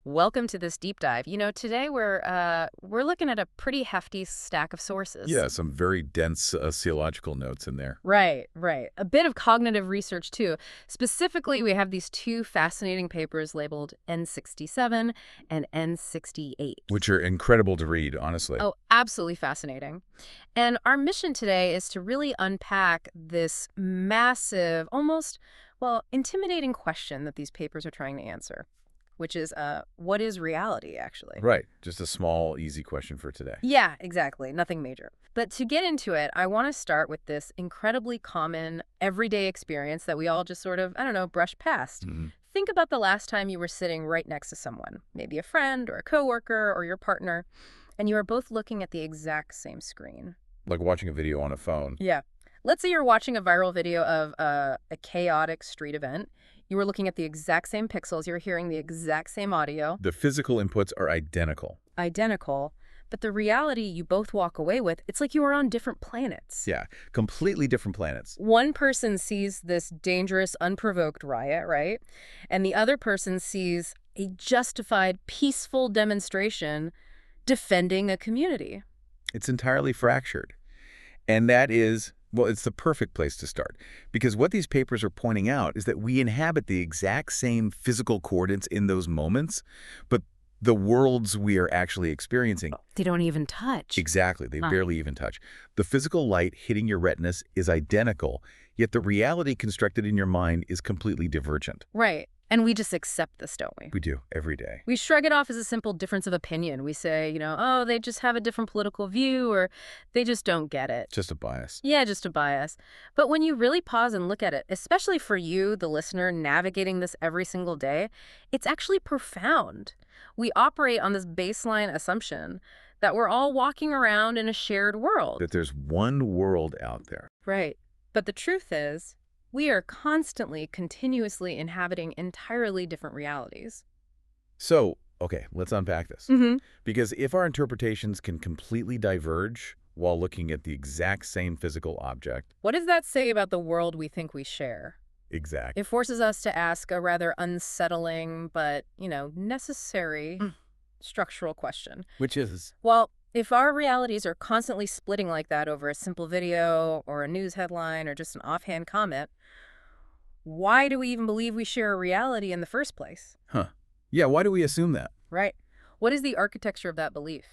Welcome to this deep dive. Today we're looking at a pretty hefty stack of sources. Yeah, some very dense theological notes in there. Right, right. A bit of cognitive research too. Specifically, we have these two fascinating papers labeled N67 and N68. Which are incredible to read, honestly. Oh, absolutely fascinating. And our mission today is to really unpack this massive, almost, well, intimidating question that these papers are trying to answer, which is, what is reality, actually? Right. Just a small, easy question for today. Yeah, exactly. Nothing major. But to get into it, I want to start with this incredibly common, everyday experience that we all just sort of, I don't know, brush past. Think about the last time you were sitting right next to someone, maybe a friend or a coworker or your partner, and you are both looking at the exact same screen. Like watching a video on a phone. Yeah. Let's say you're watching a viral video of a chaotic street event. You were looking at the exact same pixels. You're hearing the exact same audio. The physical inputs are identical. Identical. But the reality you both walk away with, it's like you are on different planets. Yeah, completely different planets. One person sees this dangerous, unprovoked riot, right? And the other person sees a justified, peaceful demonstration defending a community. It's entirely fractured. And that is, well, it's the perfect place to start. Because what these papers are pointing out is that we inhabit the exact same physical coordinates in those moments, but the worlds we are actually experiencing, They don't even touch. exactly, they barely even touch. The physical light hitting your retinas is identical, yet the reality constructed in your mind is completely divergent. Right. And we just accept this, don't we? We do, every day. We shrug it off as a simple difference of opinion. We say, oh, they just have a different political view, or they just don't get it. Just a bias. Yeah, just a bias. But when you really pause and look at it, especially for you, the listener, navigating this every single day, it's actually profound. We operate on this baseline assumption that we're all walking around in a shared world. That there's one world out there. Right. But the truth is, we are constantly, continuously inhabiting entirely different realities. So, okay, let's unpack this. Because if our interpretations can completely diverge while looking at the exact same physical object. What does that say about the world we think we share? Exactly. It forces us to ask a rather unsettling but, necessary structural question. Which is? Well, if our realities are constantly splitting like that over a simple video or a news headline or just an offhand comment, why do we even believe we share a reality in the first place? Yeah, why do we assume that? Right. What is the architecture of that belief?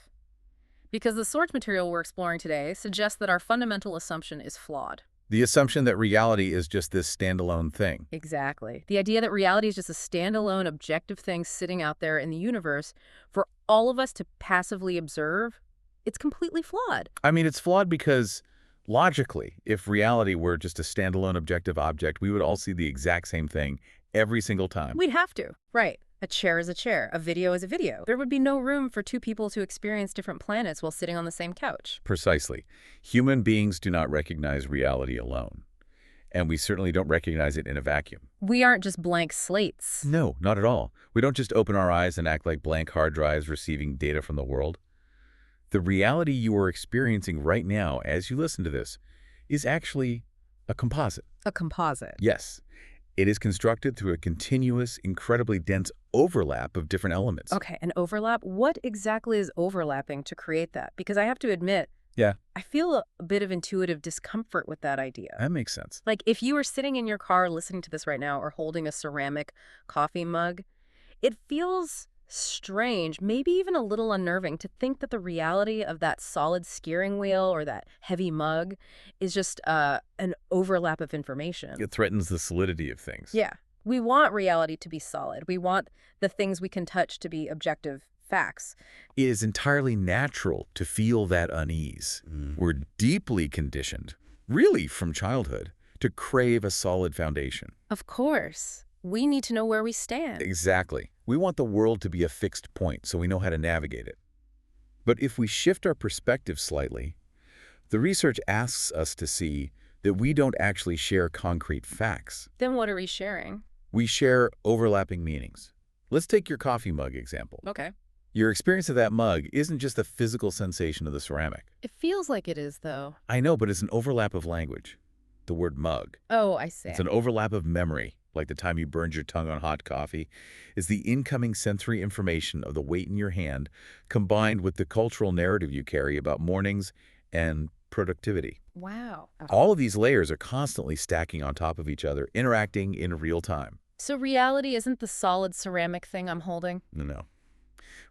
Because the source material we're exploring today suggests that our fundamental assumption is flawed. The assumption that reality is just this standalone thing. Exactly. The idea that reality is just a standalone, objective thing sitting out there in the universe for all of us to passively observe, it's completely flawed. I mean, it's flawed because, logically, if reality were just a standalone objective object, we would all see the exact same thing every single time. We'd have to. Right. A chair is a chair. A video is a video. There would be no room for two people to experience different planets while sitting on the same couch. Precisely. Human beings do not recognize reality alone. And we certainly don't recognize it in a vacuum. We aren't just blank slates. No, not at all. We don't just open our eyes and act like blank hard drives receiving data from the world. The reality you are experiencing right now as you listen to this is actually a composite. A composite. Yes. It is constructed through a continuous, incredibly dense overlap of different elements. Okay, an overlap? What exactly is overlapping to create that? Because I have to admit, Yeah. I feel a bit of intuitive discomfort with that idea. That makes sense. Like if you were sitting in your car listening to this right now or holding a ceramic coffee mug, it feels strange, maybe even a little unnerving to think that the reality of that solid steering wheel or that heavy mug is just an overlap of information. It threatens the solidity of things. Yeah. We want reality to be solid. We want the things we can touch to be objective facts. It is entirely natural to feel that unease. We're deeply conditioned, really from childhood, to crave a solid foundation. Of course. We need to know where we stand. Exactly. We want the world to be a fixed point so we know how to navigate it. But if we shift our perspective slightly, the research asks us to see that we don't actually share concrete facts. Then what are we sharing? We share overlapping meanings. Let's take your coffee mug example. Okay. Your experience of that mug isn't just the physical sensation of the ceramic. It feels like it is, though. I know, but it's an overlap of language. The word mug. Oh, I see. It's an overlap of memory. like the time you burned your tongue on hot coffee, is the incoming sensory information of the weight in your hand combined with the cultural narrative you carry about mornings and productivity. Wow. All of these layers are constantly stacking on top of each other, interacting in real time. So reality isn't the solid ceramic thing I'm holding? No.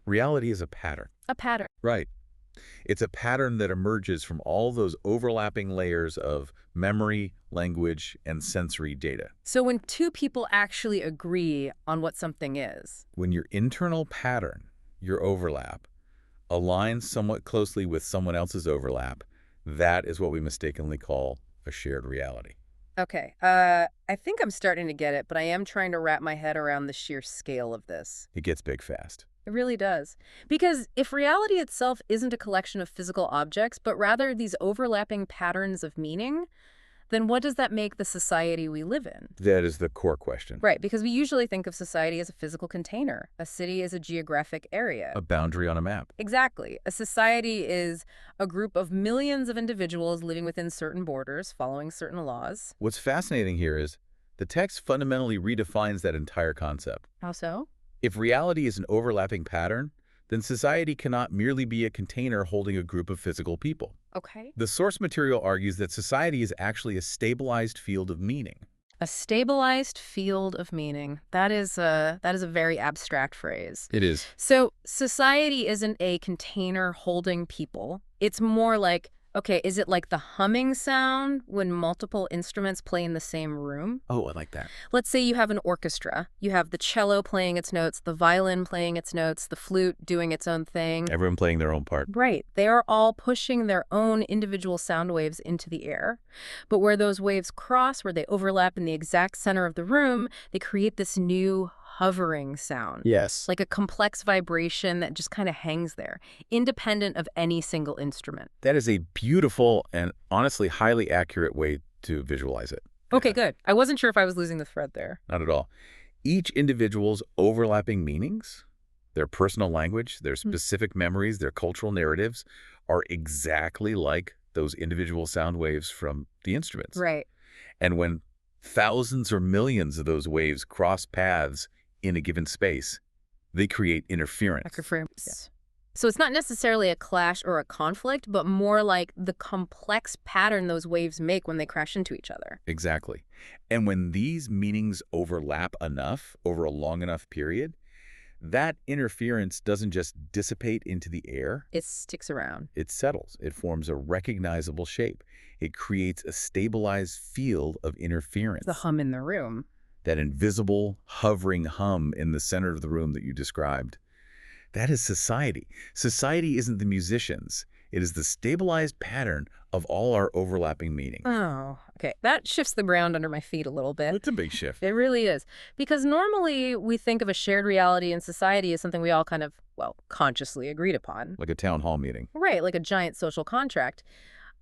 Reality is a pattern. A pattern. Right. It's a pattern that emerges from all those overlapping layers of memory, language, and sensory data. So when two people actually agree on what something is. When your internal pattern, your overlap, aligns somewhat closely with someone else's overlap, that is what we mistakenly call a shared reality. Okay, I think I'm starting to get it, but I am trying to wrap my head around the sheer scale of this. It gets big fast. It really does. Because if reality itself isn't a collection of physical objects, but rather these overlapping patterns of meaning, then what does that make the society we live in? That is the core question. Right, because we usually think of society as a physical container, a city as a geographic area. A boundary on a map. Exactly. A society is a group of millions of individuals living within certain borders, following certain laws. What's fascinating here is the text fundamentally redefines that entire concept. How so? If reality is an overlapping pattern, then society cannot merely be a container holding a group of physical people. Okay. The source material argues that society is actually a stabilized field of meaning. A stabilized field of meaning. That is a very abstract phrase. It is. So society isn't a container holding people. It's more like, okay, is it like the humming sound when multiple instruments play in the same room? Oh, I like that. Let's say you have an orchestra. You have the cello playing its notes, the violin playing its notes, the flute doing its own thing. Everyone playing their own part. Right. They are all pushing their own individual sound waves into the air. But where those waves cross, where they overlap in the exact center of the room, they create this new hovering sound. Yes. Like a complex vibration that just kind of hangs there, independent of any single instrument. That is a beautiful and honestly highly accurate way to visualize it. Okay, good. I wasn't sure if I was losing the thread there. Not at all. Each individual's overlapping meanings, their personal language, their specific memories, their cultural narratives are exactly like those individual sound waves from the instruments. Right. And when thousands or millions of those waves cross paths in a given space, they create interference. Yeah. So it's not necessarily a clash or a conflict, but more like the complex pattern those waves make when they crash into each other. Exactly. And when these meanings overlap enough over a long enough period, that interference doesn't just dissipate into the air. It sticks around. It settles. It forms a recognizable shape. It creates a stabilized field of interference. The hum in the room. That invisible, hovering hum in the center of the room that you described. That is society. Society isn't the musicians. It is the stabilized pattern of all our overlapping meaning. Oh, okay. That shifts the ground under my feet a little bit. It's a big shift. It really is. Because normally we think of a shared reality in society as something we all kind of, well, consciously agreed upon. Like a town hall meeting. Right, like a giant social contract.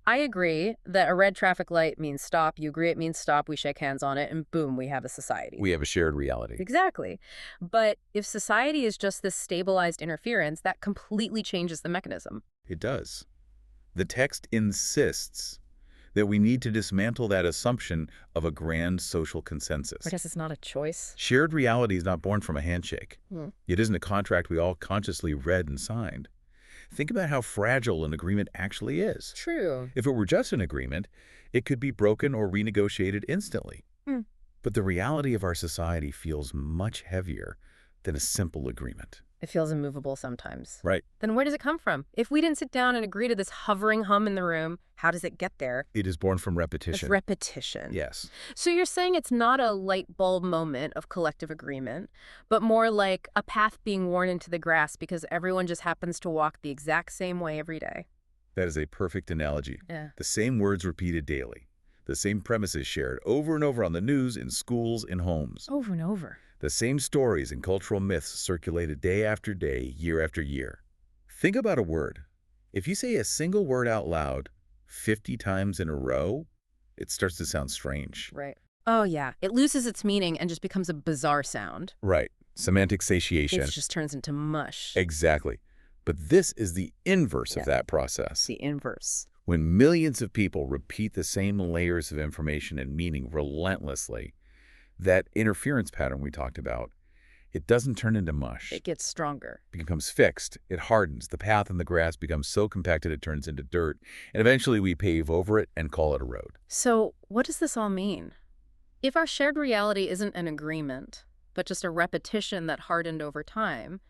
I agree that a red traffic light means stop. You agree it means stop. We shake hands on it, and boom, we have a society. We have a shared reality. Exactly. But if society is just this stabilized interference, that completely changes the mechanism. It does. The text insists that we need to dismantle that assumption of a grand social consensus. I guess it's not a choice. Shared reality is not born from a handshake. Hmm. It isn't a contract we all consciously read and signed. Think about how fragile an agreement actually is. True. If it were just an agreement, it could be broken or renegotiated instantly. But the reality of our society feels much heavier than a simple agreement. It feels immovable sometimes. Right. Then where does it come from? If we didn't sit down and agree to this hovering hum in the room, how does it get there? It is born from repetition. It's repetition. Yes. So you're saying it's not a light bulb moment of collective agreement, but more like a path being worn into the grass because everyone just happens to walk the exact same way every day. That is a perfect analogy. Yeah. The same words repeated daily. The same premises shared over and over on the news, in schools, in homes. Over and over. The same stories and cultural myths circulated day after day, year after year. Think about a word. If you say a single word out loud 50 times in a row, it starts to sound strange. Right. Oh, yeah. It loses its meaning and just becomes a bizarre sound. Right. Semantic satiation. It just turns into mush. Exactly. But this is the inverse of that process. The inverse. When millions of people repeat the same layers of information and meaning relentlessly, That interference pattern we talked about, it doesn't turn into mush. It gets stronger. It becomes fixed. It hardens. The path in the grass becomes so compacted it turns into dirt. And eventually we pave over it and call it a road. So what does this all mean? If our shared reality isn't an agreement, but just a repetition that hardened over time,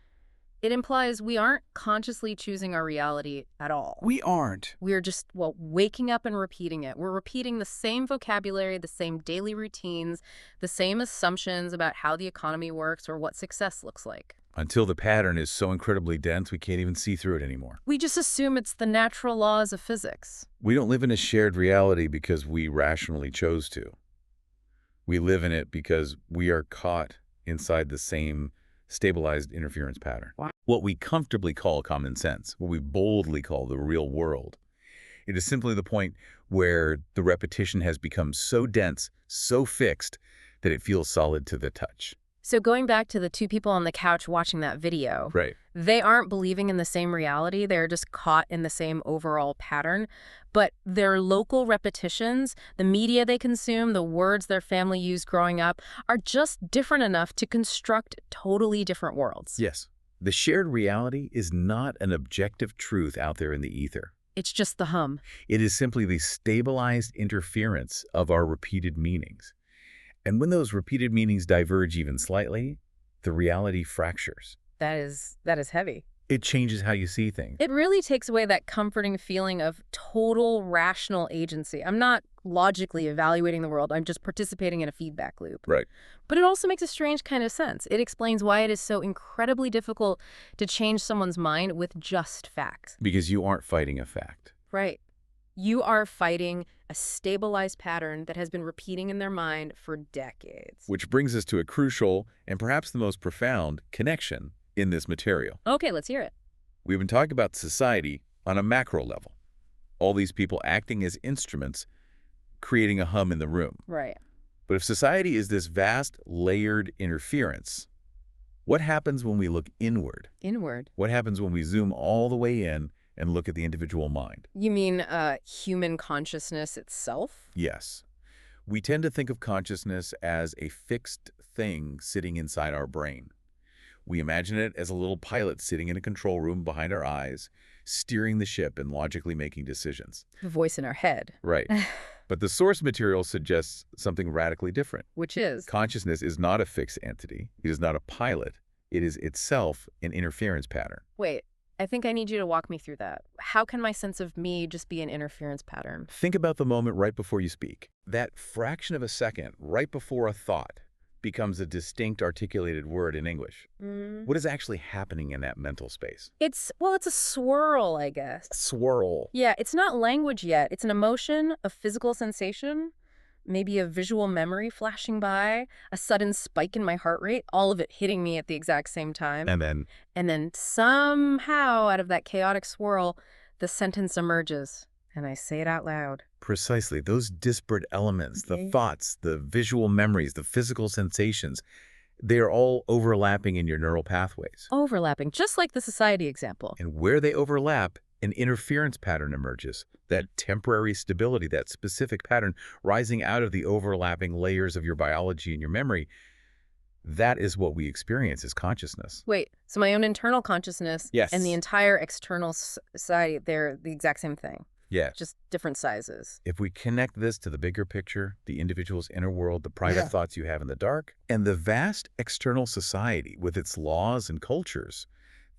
it implies we aren't consciously choosing our reality at all. We aren't. We're just, well, waking up and repeating it. We're repeating the same vocabulary, the same daily routines, the same assumptions about how the economy works or what success looks like. Until the pattern is so incredibly dense we can't even see through it anymore. We just assume it's the natural laws of physics. We don't live in a shared reality because we rationally chose to. We live in it because we are caught inside the same stabilized interference pattern. Wow. What we comfortably call common sense, what we boldly call the real world. It is simply the point where the repetition has become so dense, so fixed, that it feels solid to the touch. So going back to the two people on the couch watching that video, Right. they aren't believing in the same reality. They're just caught in the same overall pattern. But their local repetitions, the media they consume, the words their family used growing up, are just different enough to construct totally different worlds. Yes. The shared reality is not an objective truth out there in the ether. It's just the hum. It is simply the stabilized interference of our repeated meanings. And when those repeated meanings diverge even slightly, the reality fractures. That is heavy. It changes how you see things. It really takes away that comforting feeling of total rational agency. I'm not logically evaluating the world. I'm just participating in a feedback loop. Right. But it also makes a strange kind of sense. It explains why it is so incredibly difficult to change someone's mind with just facts. Because you aren't fighting a fact. Right. You are fighting a stabilized pattern that has been repeating in their mind for decades. Which brings us to a crucial and perhaps the most profound connection in this material. Okay, let's hear it. We've been talking about society on a macro level. All these people acting as instruments, creating a hum in the room. Right. But if society is this vast, layered interference, what happens when we look inward? Inward. What happens when we zoom all the way in and look at the individual mind? You mean human consciousness itself? Yes. We tend to think of consciousness as a fixed thing sitting inside our brain. We imagine it as a little pilot sitting in a control room behind our eyes, steering the ship and logically making decisions. The voice in our head. Right. But the source material suggests something radically different. Which is? Consciousness is not a fixed entity. It is not a pilot. It is itself an interference pattern. Wait, I think I need you to walk me through that. How can my sense of me just be an interference pattern? Think about the moment right before you speak. That fraction of a second right before a thought becomes a distinct articulated word in English. What is actually happening in that mental space? It's a swirl, I guess. Swirl. Yeah, it's not language yet. It's an emotion, a physical sensation, maybe a visual memory flashing by, a sudden spike in my heart rate, all of it hitting me at the exact same time. And then Somehow, out of that chaotic swirl, the sentence emerges, and I say it out loud. precisely those disparate elements, Okay. the thoughts, the visual memories, the physical sensations, they are all overlapping in your neural pathways. Overlapping, just like the society example. And where they overlap, an interference pattern emerges. That temporary stability, that specific pattern rising out of the overlapping layers of your biology and your memory, that is what we experience as consciousness. Wait, so my own internal consciousness Yes. and the entire external society, they're the exact same thing, Yeah. just different sizes. If we connect this to the bigger picture, the individual's inner world, the private thoughts you have in the dark, and the vast external society with its laws and cultures,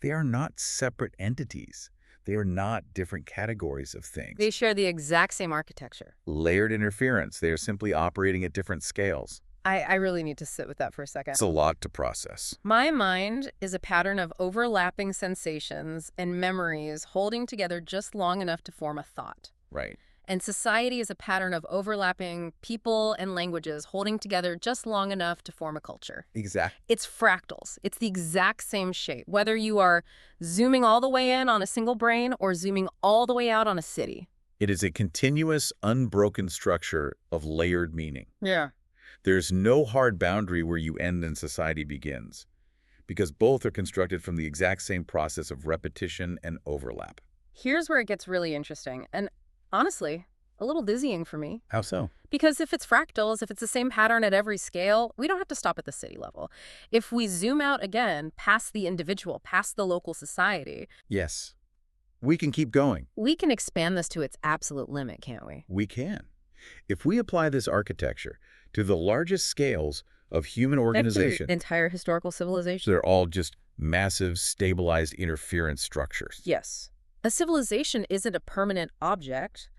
they are not separate entities. They are not different categories of things. They share the exact same architecture. Layered interference. They are simply operating at different scales. I really need to sit with that for a second. It's a lot to process. My mind is a pattern of overlapping sensations and memories holding together just long enough to form a thought. Right. And society is a pattern of overlapping people and languages holding together just long enough to form a culture. Exactly. It's fractals. It's the exact same shape, whether you are zooming all the way in on a single brain or zooming all the way out on a city. It is a continuous, unbroken structure of layered meaning. Yeah. There's no hard boundary where you end and society begins, because both are constructed from the exact same process of repetition and overlap. Here's where it gets really interesting, and honestly, a little dizzying for me. How so? Because if it's fractals, if it's the same pattern at every scale, we don't have to stop at the city level. If we zoom out again, past the individual, past the local society, Yes. We can keep going. we can expand this to its absolute limit, can't we? We can. If we apply this architecture to the largest scales of human organization, Entire historical civilization. they're all just massive, stabilized interference structures. Yes. A civilization isn't a permanent object.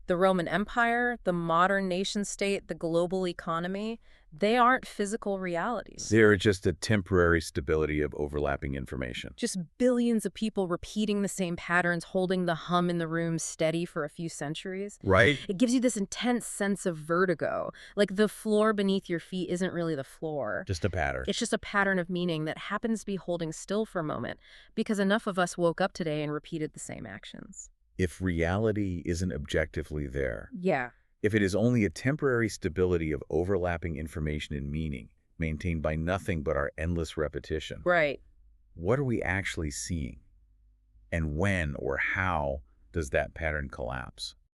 The Roman Empire, the modern nation-state, the global economy, they aren't physical realities. They're just a temporary stability of overlapping information. Just billions of people repeating the same patterns, holding the hum in the room steady for a few centuries. Right? It gives you this intense sense of vertigo. Like the floor beneath your feet isn't really the floor. Just a pattern. It's just a pattern of meaning that happens to be holding still for a moment because enough of us woke up today and repeated the same actions. If reality isn't objectively there, Yeah. if it is only a temporary stability of overlapping information and meaning, maintained by nothing but our endless repetition, Right. what are we actually seeing? And when or how does that pattern collapse?